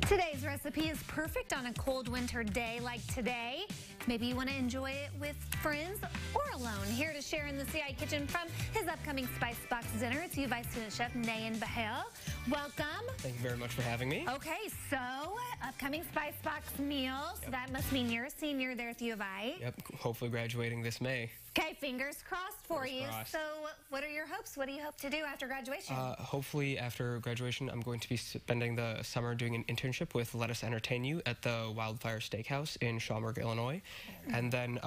Today's recipe is perfect on a cold winter day like today. Maybe you want to enjoy it with friends or alone. Here to share in the CI kitchen from his upcoming Spice Box dinner, it's U Vice Student Chef Nayan Bahel. Welcome. Thank you very much for having me. Okay, so upcoming Spice Box meals. Yep. That must mean you're a senior there at the U of I. Yep, hopefully graduating this May. Okay, fingers crossed for Fingers you. crossed. So what are your hopes? What do you hope to do after graduation? Hopefully after graduation, I'm going to be spending the summer doing an internship with Let Us Entertain You at the Wildfire Steakhouse in Schaumburg, Illinois. And then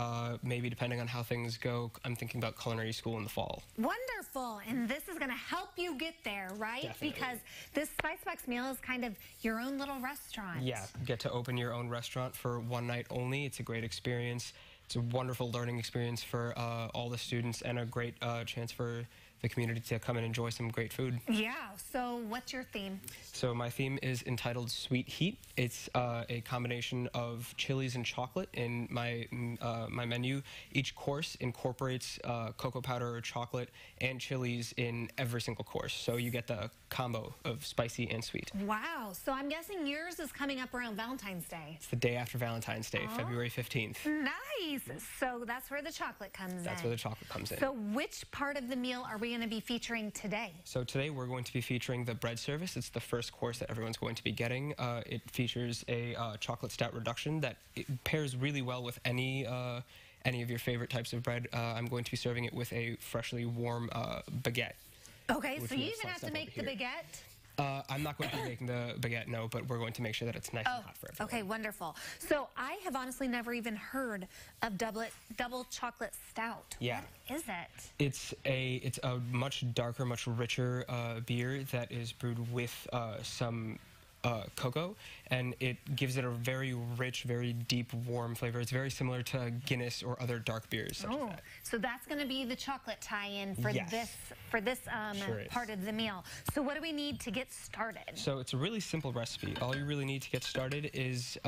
maybe depending on how things go, I'm thinking about culinary school in the fall. Wonderful. And this is going to help you get there, right? Definitely. Because this Spice Box meal is kind of your own little restaurant. Yeah, get to open your own restaurant for one night only. It's a great experience. It's a wonderful learning experience for all the students and a great chance for the community to come and enjoy some great food. Yeah, so what's your theme? So my theme is entitled Sweet Heat. It's a combination of chilies and chocolate in my my menu. Each course incorporates cocoa powder or chocolate and chilies in every single course. So you get the combo of spicy and sweet. Wow, so I'm guessing yours is coming up around Valentine's Day. It's the day after Valentine's Day, February 15th. Nice. So that's where the chocolate comes in. That's where the chocolate comes in. So which part of the meal are we going to be featuring today? So today we're going to be featuring the bread service. It's the first course that everyone's going to be getting. It features a chocolate stout reduction that it pairs really well with any of your favorite types of bread. I'm going to be serving it with a freshly warm baguette. Okay, so you even have to make the baguette? I'm not going to be making the baguette, no, but we're going to make sure that it's nice and hot for everyone. Okay, wonderful. So I have honestly never even heard of double chocolate stout. Yeah. What is it? It's a much darker, much richer beer that is brewed with some cocoa, and it gives it a very rich, very deep, warm flavor. It's very similar to Guinness or other dark beers such as that. So that's going to be the chocolate tie-in for Yes. this Sure part of the meal. So what do we need to get started? So it's a really simple recipe. All you really need to get started is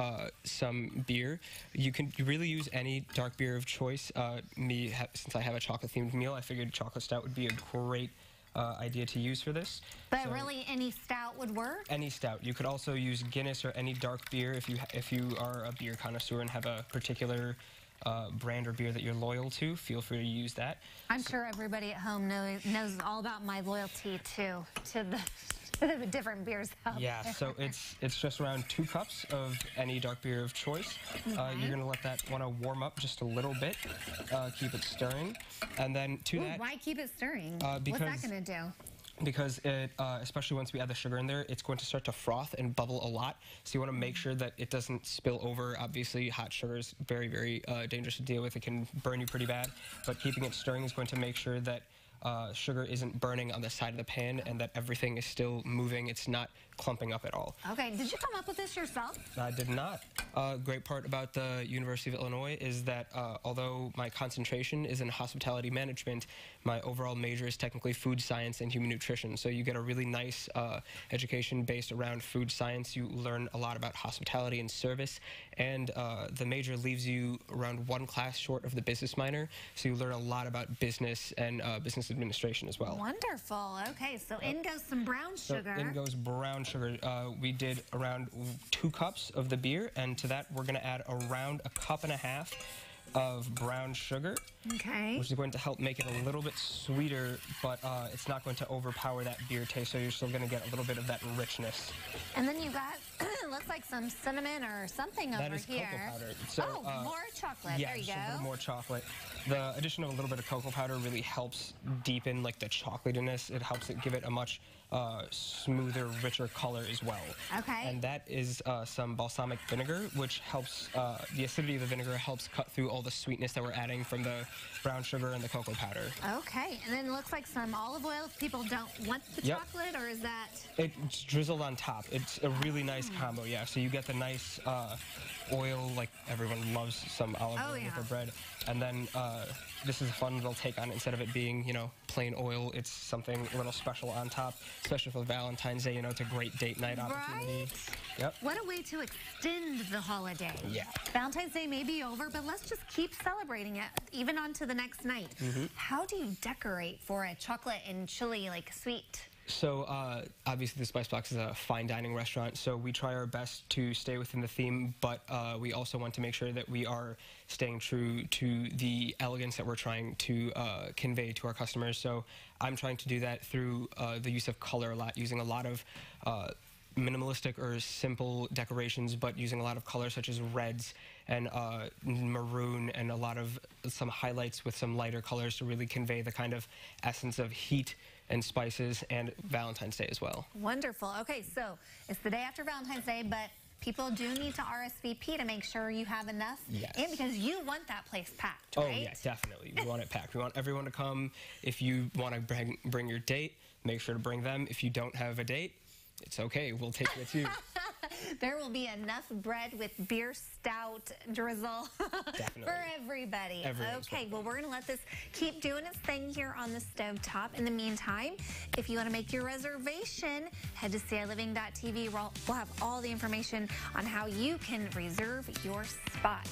some beer. You can really use any dark beer of choice. Since I have a chocolate-themed meal, I figured chocolate stout would be a great idea to use for this. But So really, any stout would work? any stout. You could also use Guinness or any dark beer if you are a beer connoisseur and have a particular brand or beer that you're loyal to. Feel free to use that. I'm sure everybody at home knows all about my loyalty to the different beers out Yeah, there. so it's just around 2 cups of any dark beer of choice. You're going to let that want to warm up just a little bit. Keep it stirring. And then to that... Why keep it stirring? What's because- that going to do? Because it, especially once we add the sugar in there, it's going to start to froth and bubble a lot. So you want to make sure that it doesn't spill over. Obviously, hot sugar is very, very dangerous to deal with. It can burn you pretty bad. But keeping it stirring is going to make sure that sugar isn't burning on the side of the pan and that everything is still moving. It's not clumping up at all. Okay, did you come up with this yourself? I did not. Great part about the University of Illinois is that although my concentration is in hospitality management, my overall major is technically food science and human nutrition. So you get a really nice education based around food science. You learn a lot about hospitality and service, and the major leaves you around 1 class short of the business minor. So you learn a lot about business and business administration as well. Wonderful. Okay, so in goes some brown sugar. So in goes brown sugar. We did around 2 cups of the beer, and to that we're going to add around 1.5 cups of brown sugar, Okay. which is going to help make it a little bit sweeter, but it's not going to overpower that beer taste, so you're still going to get a little bit of that richness. And then you got, looks like some cinnamon or something That over is here. cocoa powder. So, more chocolate. Yeah, there you just a little go. more chocolate. The addition of a little bit of cocoa powder really helps deepen like the chocolatiness. It helps it give it a much smoother, richer color as well. Okay. And that is some balsamic vinegar, which helps, the acidity of the vinegar helps cut through all the sweetness that we're adding from the brown sugar and the cocoa powder. Okay, and then it looks like some olive oil if people don't want the Yep. chocolate, or is that? It's drizzled on top. It's a really nice combo, yeah. So you get the nice oil, like everyone loves some olive oil with their bread. And then this is a fun little take on it. Instead of it being, you know, plain oil, it's something a little special on top, especially for Valentine's Day. You know, it's a great date night opportunity. Right? Yep. What a way to extend the holiday. Yeah. Valentine's Day may be over, but let's just keep celebrating it, even on to the next night. How do you decorate for a chocolate and chili, like, sweet So obviously the Spice Box is a fine dining restaurant, so we try our best to stay within the theme, but we also want to make sure that we are staying true to the elegance that we're trying to convey to our customers. So I'm trying to do that through the use of color a lot, using a lot of minimalistic or simple decorations, but using a lot of colors such as reds and maroon, and a lot of some highlights with some lighter colors to really convey the kind of essence of heat and spices, and Valentine's Day as well. Wonderful. Okay, so it's the day after Valentine's Day, but people do need to RSVP to make sure you have enough. Yes. And because you want that place packed, right? Oh, yeah, definitely. We want it packed. We want everyone to come. If you want to bring your date, make sure to bring them. If you don't have a date, it's okay. We'll take you too. There will be enough bread with beer stout drizzle for everybody. Okay, well, we're going to let this keep doing its thing here on the stovetop. In the meantime, if you want to make your reservation, head to CILiving.tv. We'll have all the information on how you can reserve your spot.